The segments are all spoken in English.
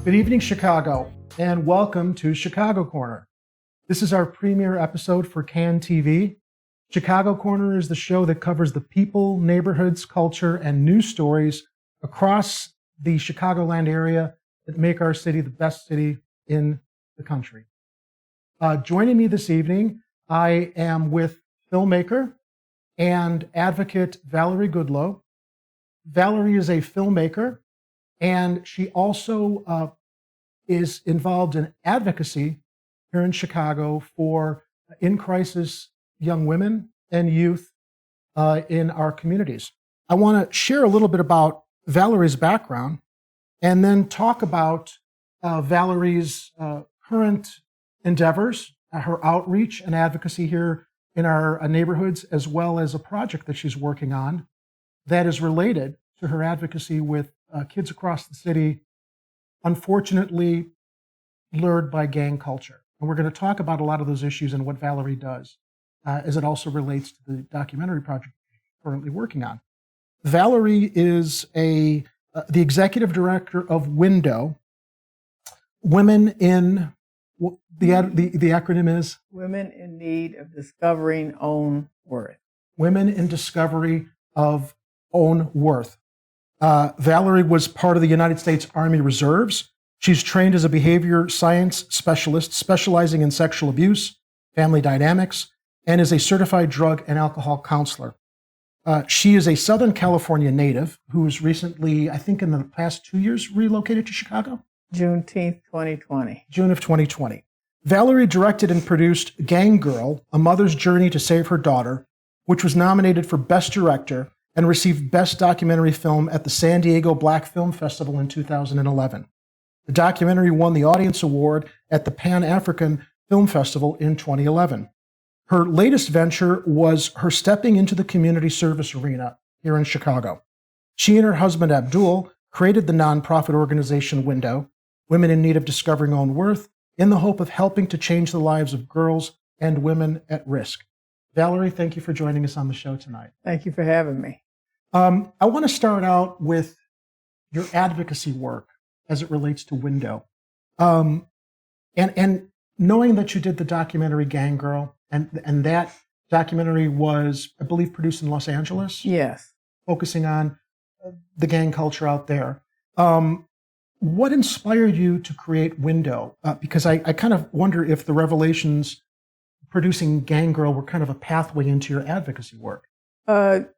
Good evening, Chicago, and welcome to Chicago Corner. This is our premiere episode for CANTV. Chicago Corner is the show that covers the people, neighborhoods, culture, and news stories across the Chicagoland area that make our city the best city in the country. Joining me this evening, I am with filmmaker and advocate Valerie Goodloe. Valerie is a filmmaker, and she also is involved in advocacy here in Chicago for in-crisis young women and youth in our communities. I want to share a little bit about Valerie's background and then talk about Valerie's current endeavors, her outreach and advocacy here in our neighborhoods, as well as a project that she's working on that is related to her advocacy with kids across the city, unfortunately lured by gang culture. And we're going to talk about a lot of those issues and what Valerie does as it also relates to the documentary project we're currently working on. Valerie is the executive director of Window, Women in, the acronym is? Women in Need of Discovering Own Worth. Women in Discovery of Own Worth. Valerie was part of the United States Army Reserves. She's trained as a behavior science specialist specializing in sexual abuse, family dynamics, and is a certified drug and alcohol counselor. She is a Southern California native who was recently, I think in the past 2 years, relocated to Chicago? Juneteenth, 2020. June of 2020. Valerie directed and produced Gang Girl, A Mother's Journey to Save Her Daughter, which was nominated for Best Director and received Best Documentary Film at the San Diego Black Film Festival in 2011. The documentary won the Audience Award at the Pan-African Film Festival in 2011. Her latest venture was her stepping into the community service arena here in Chicago. She and her husband Abdul created the nonprofit organization Window, Women in Need of Discovering Own Worth, in the hope of helping to change the lives of girls and women at risk. Valerie, thank you for joining us on the show tonight. Thank you for having me. I want to start out with your advocacy work as it relates to Window. And knowing that you did the documentary Gang Girl, and that documentary was, I believe, produced in Los Angeles? Yes. Focusing on the gang culture out there. What inspired you to create Window? Because I kind of wonder if the revelations producing Gang Girl were kind of a pathway into your advocacy work.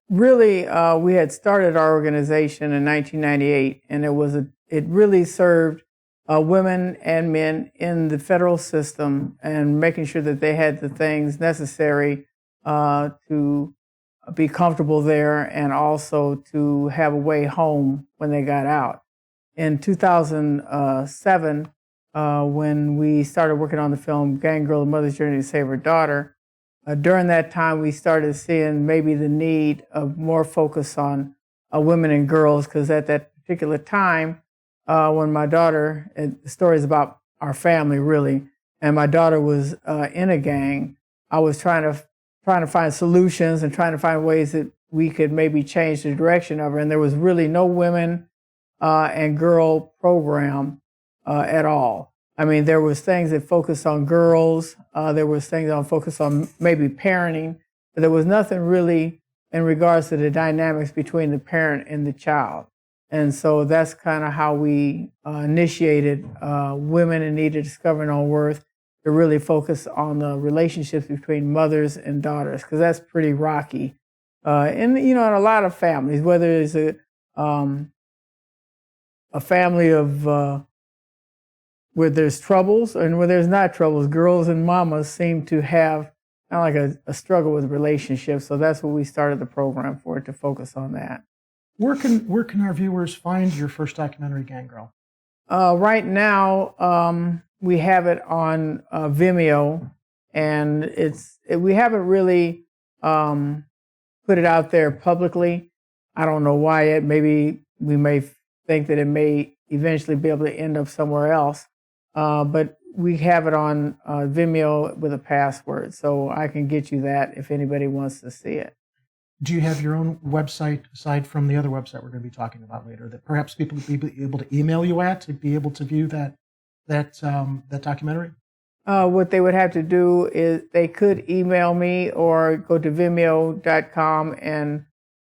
Really, we had started our organization in 1998, and it really served women and men in the federal system and making sure that they had the things necessary to be comfortable there and also to have a way home when they got out. In 2007, when we started working on the film Gang Girl, A Mother's Journey to Save Her Daughter, during that time we started seeing maybe the need of more focus on women and girls, because at that particular time, when my daughter, the story is about our family really, and my daughter was in a gang, I was trying to find solutions and trying to find ways that we could maybe change the direction of her, and there was really no women and girl program at all. I mean, there was things that focused on girls, there was things that focused on maybe parenting, but there was nothing really in regards to the dynamics between the parent and the child. And so that's kind of how we initiated Women in Need of Discovering Own Worth, to really focus on the relationships between mothers and daughters, because that's pretty rocky. In a lot of families, whether it's a family of where there's troubles and where there's not troubles, girls and mamas seem to have kind of like a struggle with relationships. So that's what we started the program for, to focus on that. Where can our viewers find your first documentary, Gang Girl? Right now, we have it on Vimeo, and we haven't really put it out there publicly. I don't know why yet. Maybe we may think that it may eventually be able to end up somewhere else. But we have it on Vimeo with a password, so I can get you that if anybody wants to see it. do you have your own website aside from the other website we're going to be talking about later that perhaps people would be able to email you at to be able to view that documentary? What they would have to do is they could email me or go to Vimeo.com and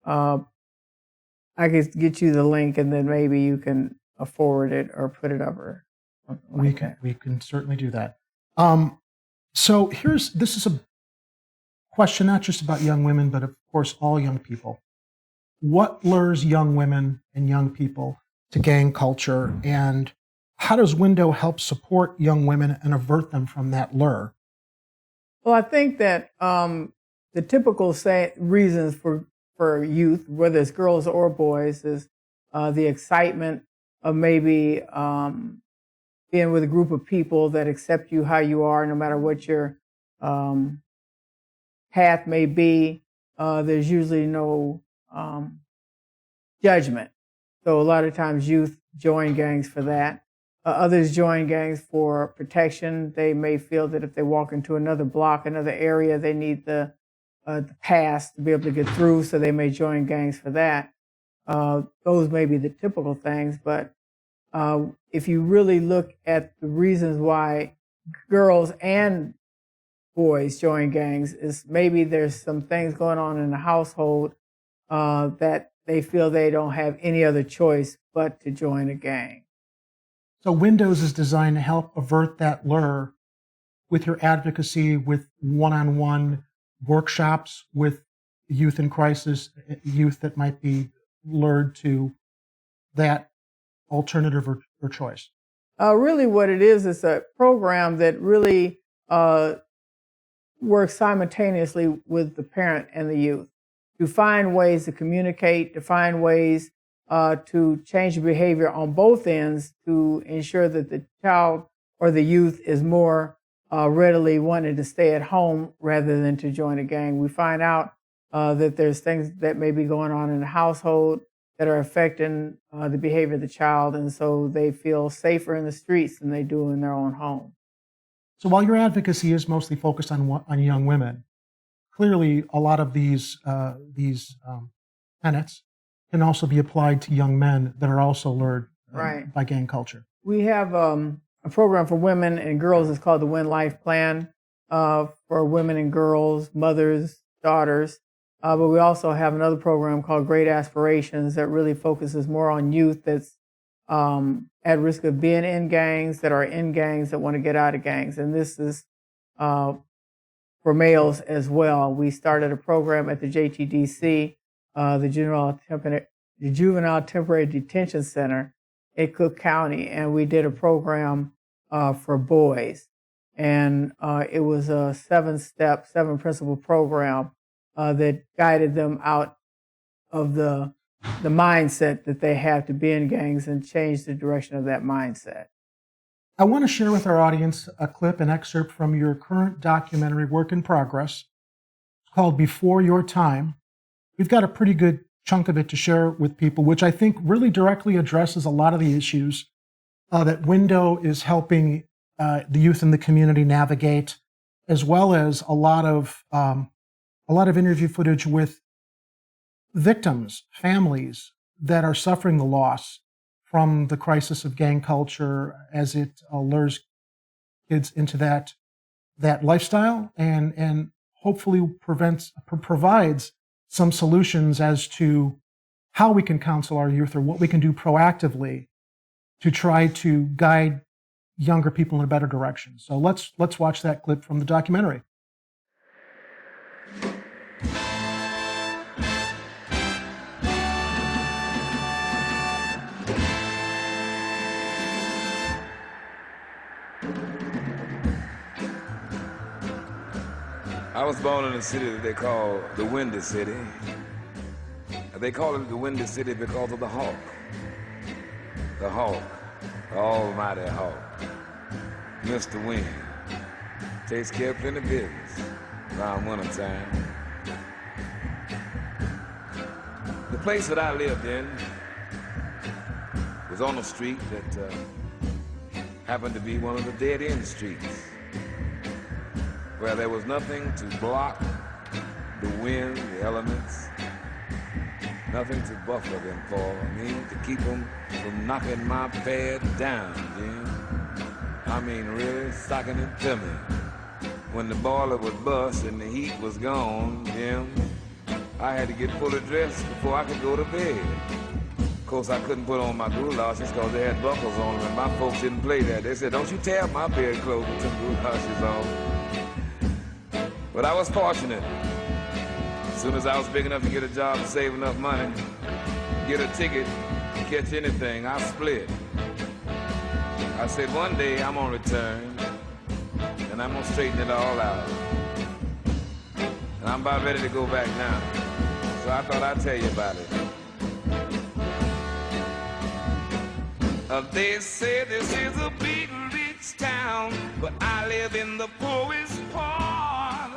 I could get you the link, and then maybe you can forward it or put it up or something like that. We can certainly do that. So this is a question not just about young women, but of course all young people. What lures young women and young people to gang culture, and how does Window help support young women and avert them from that lure? Well, I think that the typical reasons for youth, whether it's girls or boys, is the excitement of maybe being with a group of people that accept you how you are, no matter what your path may be. There's usually no judgment. So a lot of times youth join gangs for that. Others join gangs for protection. They may feel that if they walk into another block, another area, they need the pass to be able to get through, so they may join gangs for that. Those may be the typical things, but if you really look at the reasons why girls and boys join gangs, is maybe there's some things going on in the household that they feel they don't have any other choice but to join a gang. So Windows is designed to help avert that lure with your advocacy, with one-on-one workshops with youth in crisis, youth that might be lured to that alternative or choice. Really what it is a program that really works simultaneously with the parent and the youth to find ways to communicate, to find ways to change the behavior on both ends to ensure that the child or the youth is more readily wanting to stay at home rather than to join a gang. We find out that there's things that may be going on in the household that are affecting the behavior of the child, and so they feel safer in the streets than they do in their own home. So while your advocacy is mostly focused on young women, clearly a lot of these tenets can also be applied to young men that are also lured by gang culture. We have a program for women and girls. It's called the Win Life Plan for women and girls, mothers, daughters. But we also have another program called Great Aspirations that really focuses more on youth that's at risk of being in gangs, that are in gangs, that want to get out of gangs. And this is for males as well. We started a program at the JTDC, the Juvenile Temporary Detention Center in Cook County, and we did a program for boys. And it was a 7-principle program that guided them out of the mindset that they have to be in gangs and change the direction of that mindset. I want to share with our audience an excerpt from your current documentary, Work in Progress, called Before Your Time. We've got a pretty good chunk of it to share with people, which I think really directly addresses a lot of the issues that Window is helping the youth in the community navigate, as well as a lot of interview footage with victims, families that are suffering the loss from the crisis of gang culture as it lures kids into that lifestyle, and hopefully provides some solutions as to how we can counsel our youth or what we can do proactively to try to guide younger people in a better direction. So let's watch that clip from the documentary. I was born in a city that they call the Windy City. They call it the Windy City because of the hawk. The hawk, the almighty hawk. Mr. Wind takes care of plenty of business around winter time. The place that I lived in was on a street that happened to be one of the dead-end streets, where there was nothing to block the wind, the elements. Nothing to buffer them for me, to keep them from knocking my pad down, Jim. I mean, really socking it to me. When the boiler would bust and the heat was gone, Jim, I had to get fully dressed before I could go to bed. Of course, I couldn't put on my goulashes because they had buckles on them, and my folks didn't play that. They said, don't you tear my bedclothes with some goulashes on. But I was fortunate. As soon as I was big enough to get a job and save enough money, get a ticket, and catch anything, I split. I said, one day I'm gonna return, and I'm gonna straighten it all out. And I'm about ready to go back now. So I thought I'd tell you about it. They say this is a big, rich town, but I live in the poorest part.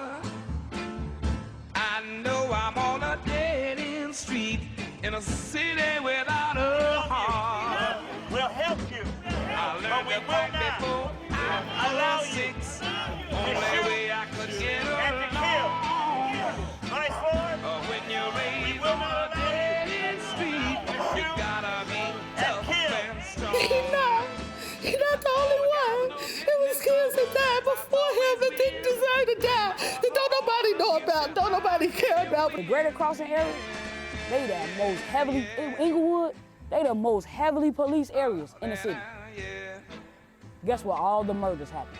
I know I'm on a dead-end street in a city without a heart. We'll help you. I learned to fight before I was 6. Only way I could get along. When you're raised on a dead-end street, you gotta be tough and strong. He's not the only one. It was kids that died before him that didn't deserve to die. That don't nobody know about, don't nobody care about. The Greater Crossing area, they the most heavily, in Inglewood, they the most heavily policed areas in the city. Guess where all the murders happen?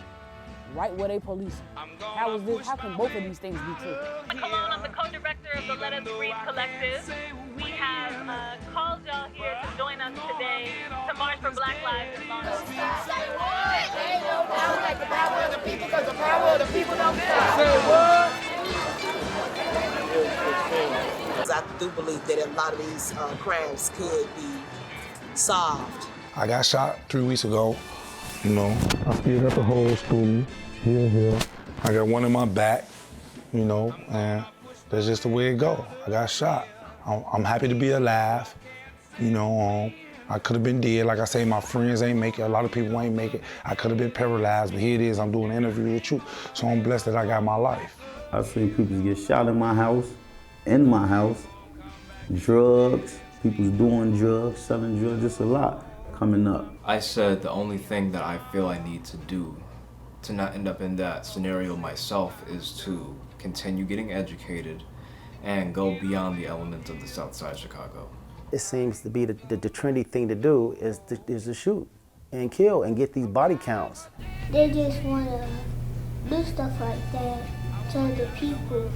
Right where they police. How can both of these things be true? Cologne, I'm the co-director of the Let Us Breathe Collective. We have called y'all here to join us today to march for Black Lives in Long Beach. Ain't no power like the power of the people, because the power of the people don't stop. Say what? I do believe that a lot of these crimes could be solved. I got shot 3 weeks ago. You know, I still got the whole school here. I got one in my back, you know, and that's just the way it go. I got shot. I'm happy to be alive, you know. I could have been dead. Like I say, my friends ain't make it. A lot of people ain't make it. I could have been paralyzed, but here it is. I'm doing an interview with you, so I'm blessed that I got my life. I've seen people get shot in my house, drugs, people doing drugs, selling drugs, just a lot coming up. I said the only thing that I feel I need to do to not end up in that scenario myself is to continue getting educated and go beyond the elements of the South Side Chicago. It seems to be the trendy thing to do is to shoot and kill and get these body counts. They just want to do stuff like that to the people,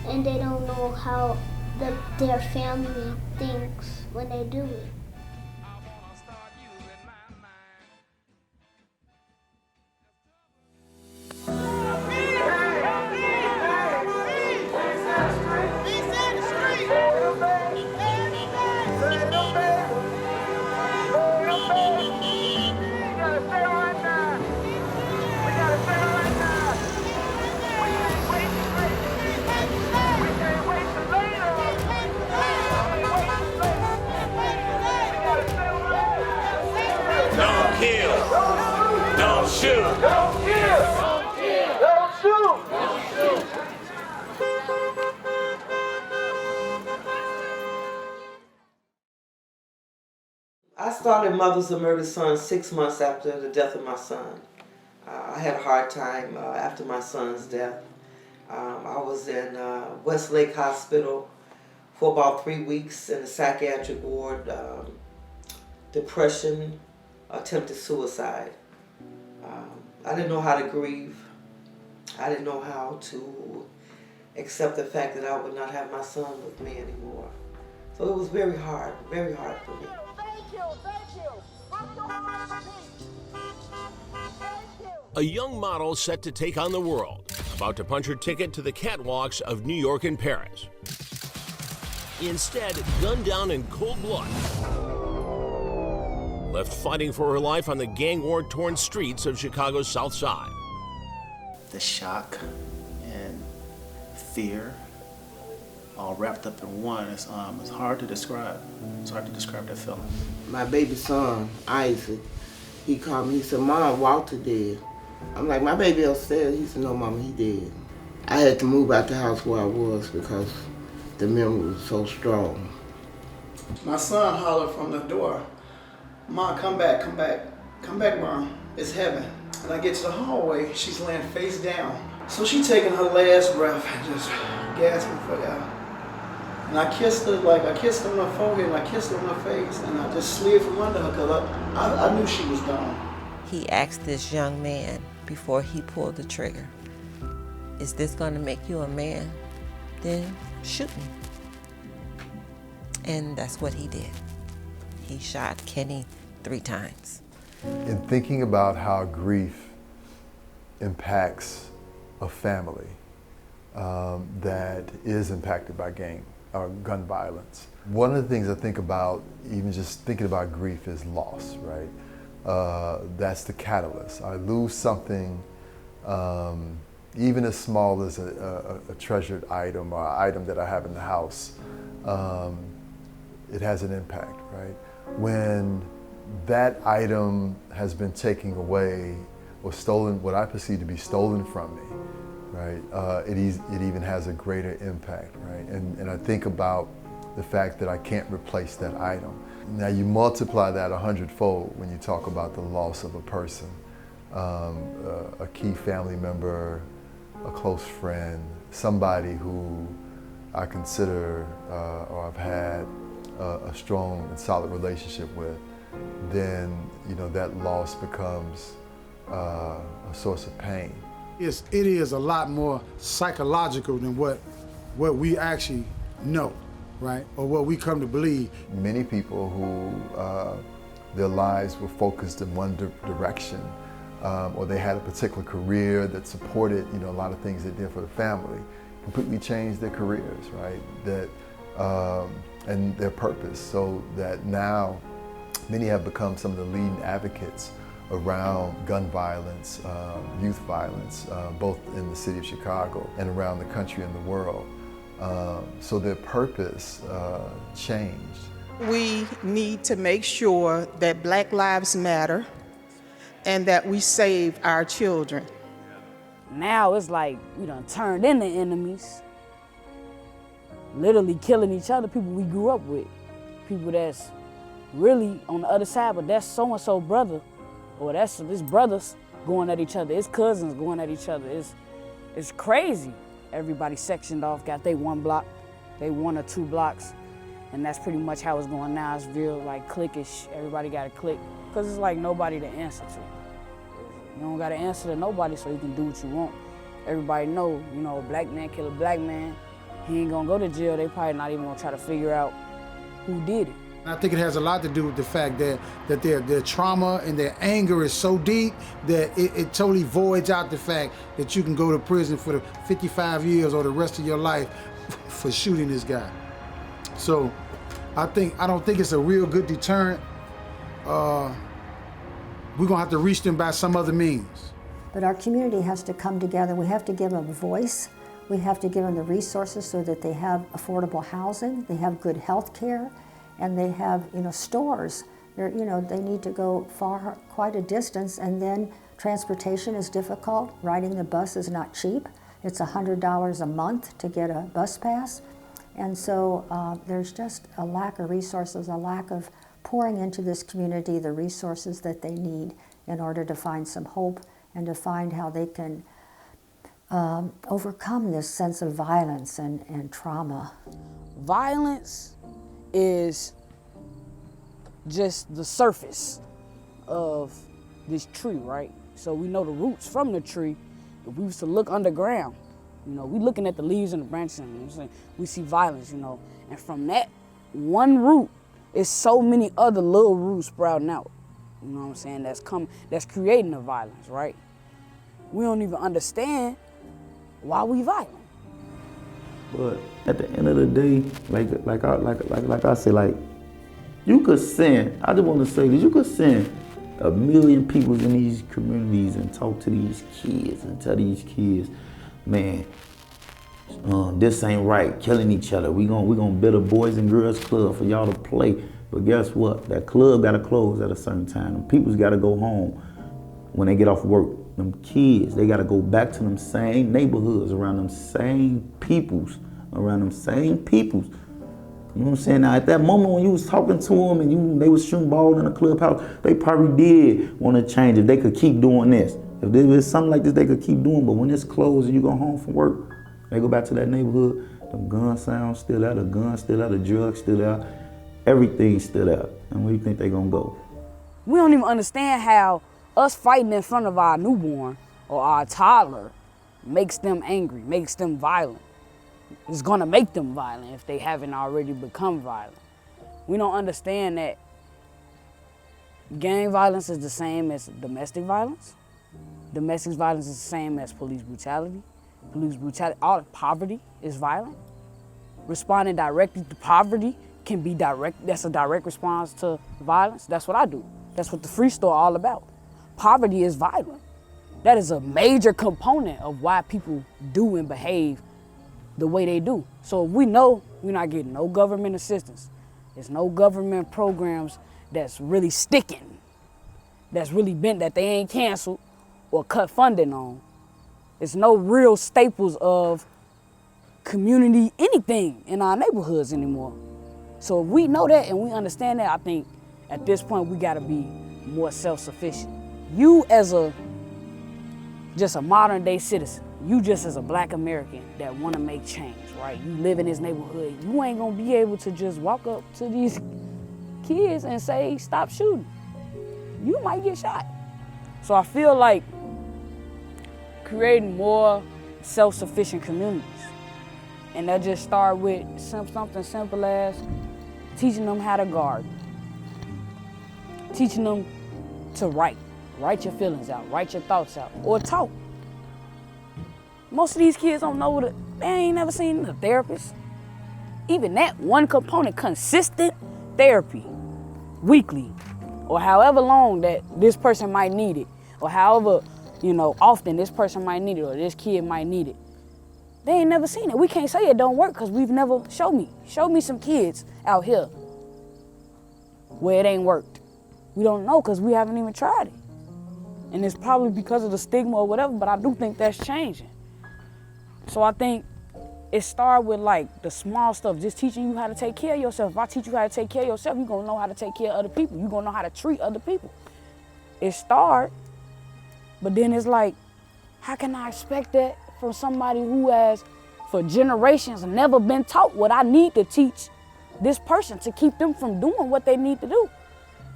and they don't know how their family thinks when they do it. I started Mothers of Murdered Sons 6 months after the death of my son. I had a hard time after my son's death. I was in Westlake Hospital for about 3 weeks in the psychiatric ward, depression, attempted suicide. I didn't know how to grieve. I didn't know how to accept the fact that I would not have my son with me anymore. So it was very hard for me. A young model set to take on the world, about to punch her ticket to the catwalks of New York and Paris. Instead, gunned down in cold blood. Left fighting for her life on the gang war-torn streets of Chicago's South Side. The shock and fear all wrapped up in one. It's hard to describe. It's hard to describe that feeling. My baby son, Isaac, he called me. He said, "Mom, Walter dead." I'm like, "My baby upstairs." He said, "No, Mama, he dead." I had to move out the house where I was because the memory was so strong. My son hollered from the door, "Mom, come back, come back. Come back, Mom. It's heaven." And I get to the hallway, she's laying face down. So she taking her last breath and just gasping for air. And I kissed her, I kissed her on her forehead and I kissed her on her face, and I just slid from under her because I knew she was gone. He asked this young man before he pulled the trigger, "Is this going to make you a man? Then shoot me." And that's what he did. He shot Kenny 3 times. In thinking about how grief impacts a family that is impacted by gun violence, one of the things I think about, even just thinking about grief, is loss, right? That's the catalyst. I lose something, even as small as a treasured item or an item that I have in the house. It has an impact, right? When that item has been taken away or stolen, what I perceive to be stolen from me, right? It even has a greater impact, right? And I think about the fact that I can't replace that item. Now you multiply that 100-fold when you talk about the loss of a person, a key family member, a close friend, somebody who I consider or I've had a strong and solid relationship with, then that loss becomes a source of pain. It is a lot more psychological than what we actually know, right? Or what we come to believe. Many people who their lives were focused in one direction, or they had a particular career that supported a lot of things they did for the family, completely changed their careers, right? And their purpose, so that now many have become some of the leading advocates around gun violence, youth violence, both in the city of Chicago and around the country and the world. So their purpose changed. We need to make sure that Black Lives Matter and that we save our children. Now it's like we done turned into enemies. Literally killing each other, people we grew up with. People that's really on the other side, but that's so-and-so brother, or that's his brothers going at each other, his cousins going at each other. It's crazy. Everybody sectioned off, got they 1 block, they 1 or 2 blocks, and that's pretty much how it's going now. It's real like cliquish, everybody got to click, because it's like nobody to answer to. You don't got to answer to nobody, so you can do what you want. Everybody know, a black man kill a black man, he ain't gonna go to jail. They probably not even gonna try to figure out who did it. I think it has a lot to do with the fact that their trauma and their anger is so deep that it totally voids out the fact that you can go to prison for the 55 years or the rest of your life for shooting this guy. So I don't think it's a real good deterrent. We're gonna have to reach them by some other means. But our community has to come together. We have to give them a voice. We have to give them the resources so that they have affordable housing, they have good health care, and they have stores. They need to go quite a distance, and then transportation is difficult. Riding the bus is not cheap. It's $100 a month to get a bus pass. And so there's just a lack of resources, a lack of pouring into this community the resources that they need in order to find some hope and to find how they can overcome this sense of violence and trauma. Violence is just the surface of this tree, right? So we know the roots from the tree. If we used to look underground, we looking at the leaves and the branches, we see violence, and from that one root, is so many other little roots sprouting out, that's creating the violence, right? We don't even understand why we violent. But at the end of the day, like I say, you could send, I just want to say this, you could send 1 million people in these communities and talk to these kids and tell these kids, man, this ain't right, killing each other. We gonna build a Boys and Girls Club for y'all to play. But guess what? That club gotta close at a certain time. And people's gotta go home when they get off work. them kids, they gotta go back to them same neighborhoods, around them same peoples. You know what I'm saying? Now, at that moment when you was talking to them and they was shooting ball in the clubhouse, they probably did want to change if they could keep doing this. If there was something like this, they could keep doing. But when it's closed and you go home from work, they go back to that neighborhood, the gun sound's still out, the gun's still out, the drugs still out, everything's still out. And where do you think they gonna go? We don't even understand how us fighting in front of our newborn or our toddler makes them angry, makes them violent. It's gonna make them violent if they haven't already become violent. We don't understand that gang violence is the same as domestic violence. Domestic violence is the same as police brutality. All poverty is violent. Responding directly to poverty can be direct, that's a direct response to violence. That's what I do. That's what the Free Store all about. Poverty is violent. That is a major component of why people do and behave the way they do. So if we know we're not getting no government assistance, there's no government programs that's really sticking, that's really been, that they ain't canceled or cut funding on. There's no real staples of community anything in our neighborhoods anymore. So if we know that and we understand that, I think at this point we gotta be more self-sufficient. You as just a modern day citizen, you just as a Black American that wanna make change, right? You live in this neighborhood, you ain't gonna be able to just walk up to these kids and say, stop shooting. You might get shot. So I feel like creating more self-sufficient communities. And that just start with something simple as teaching them how to garden. Teaching them to write. Write your feelings out, write your thoughts out, or talk. Most of these kids don't know they ain't never seen a therapist. Even that one component, consistent therapy, weekly, or however long that this person might need it, or however, often this person might need it, or this kid might need it. They ain't never seen it. We can't say it don't work because we've never, show me some kids out here where it ain't worked. We don't know because we haven't even tried it. And it's probably because of the stigma or whatever, but I do think that's changing. So I think it started with like the small stuff, just teaching you how to take care of yourself. If I teach you how to take care of yourself, you're gonna know how to take care of other people. You're gonna know how to treat other people. It started, but then it's like, how can I expect that from somebody who has, for generations, never been taught what I need to teach this person to keep them from doing what they need to do?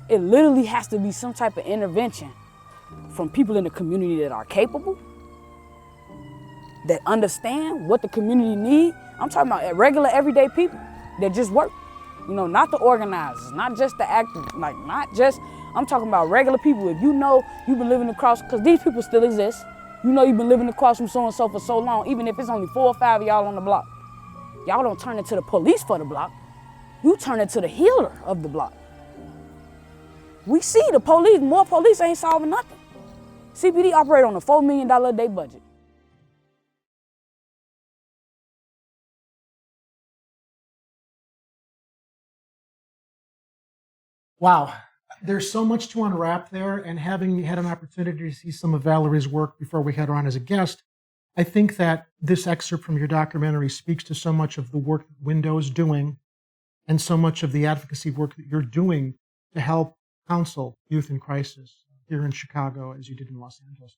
It literally has to be some type of intervention from people in the community that are capable, that understand what the community needs. I'm talking about regular, everyday people that just work. Not the organizers, not just the actors, I'm talking about regular people. If you know you've been living across, because these people still exist, you've been living across from so-and-so for so long, even if it's only 4 or 5 of y'all on the block. Y'all don't turn into the police for the block. You turn into the healer of the block. We see the police, more police ain't solving nothing. CPD operate on a $4 million a day budget. Wow, there's so much to unwrap there, and having had an opportunity to see some of Valerie's work before we had her on as a guest, I think that this excerpt from your documentary speaks to so much of the work that Window's doing and so much of the advocacy work that you're doing to help counsel youth in crisis here in Chicago as you did in Los Angeles.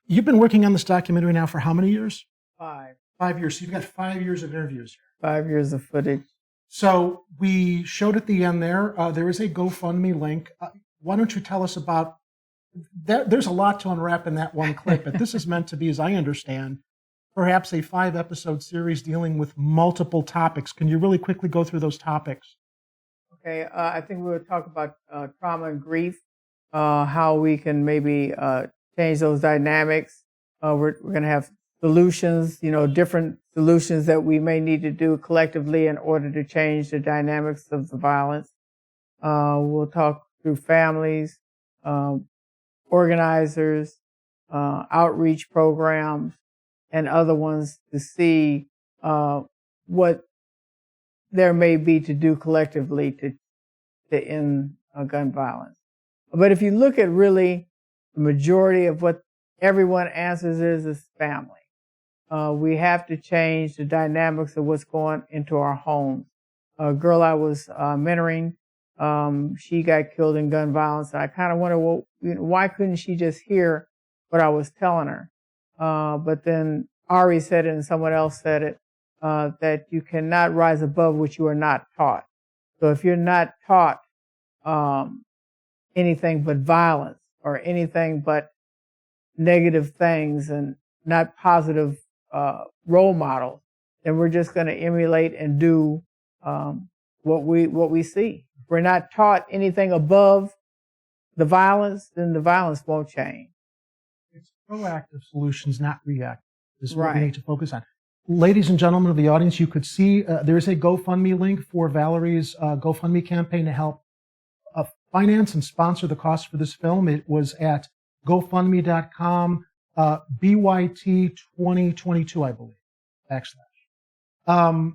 You've been working on this documentary now for how many years? 5. 5 years. So you've got 5 years of interviews here. 5 years of footage. So we showed at the end there, there is a GoFundMe link. Why don't you tell us about that? There's a lot to unwrap in that one clip, but this is meant to be, as I understand, perhaps a 5-episode series dealing with multiple topics. Can you really quickly go through those topics? Okay, I think we will talk about trauma and grief, how we can maybe change those dynamics. We're going to have solutions, different solutions that we may need to do collectively in order to change the dynamics of the violence. We'll talk through families, organizers, outreach programs, and other ones to see what there may be to do collectively to end gun violence. But if you look at really the majority of what everyone answers is family. We have to change the dynamics of what's going into our homes. A girl I was mentoring, she got killed in gun violence. And I kind of wonder, well, why couldn't she just hear what I was telling her? But then Ari said it and someone else said it, that you cannot rise above what you are not taught. So if you're not taught anything but violence or anything but negative things and not positive role models, then we're just going to emulate and do what we see. If we're not taught anything above the violence, then the violence won't change. It's proactive solutions, not reactive. This is what we Right. need to focus on. Ladies and gentlemen of the audience, you could see there is a GoFundMe link for Valerie's GoFundMe campaign to help finance and sponsor the cost for this film. It was at GoFundMe.com, BYT 2022, I believe, /.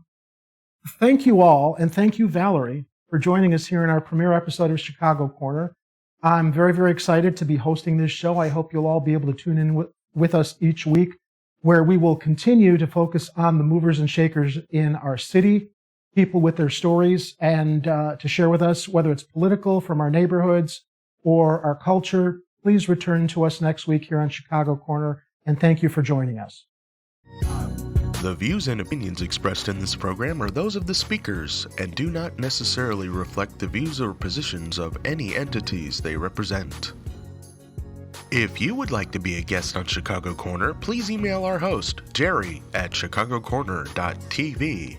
Thank you all, and thank you, Valerie, for joining us here in our premiere episode of Chicago Corner. I'm very, very excited to be hosting this show. I hope you'll all be able to tune in with us each week, where we will continue to focus on the movers and shakers in our city, people with their stories, and to share with us, whether it's political, from our neighborhoods, or our culture. Please return to us next week here on Chicago Corner, and thank you for joining us. The views and opinions expressed in this program are those of the speakers and do not necessarily reflect the views or positions of any entities they represent. If you would like to be a guest on Chicago Corner, please email our host, Jerry, at chicagocorner.tv.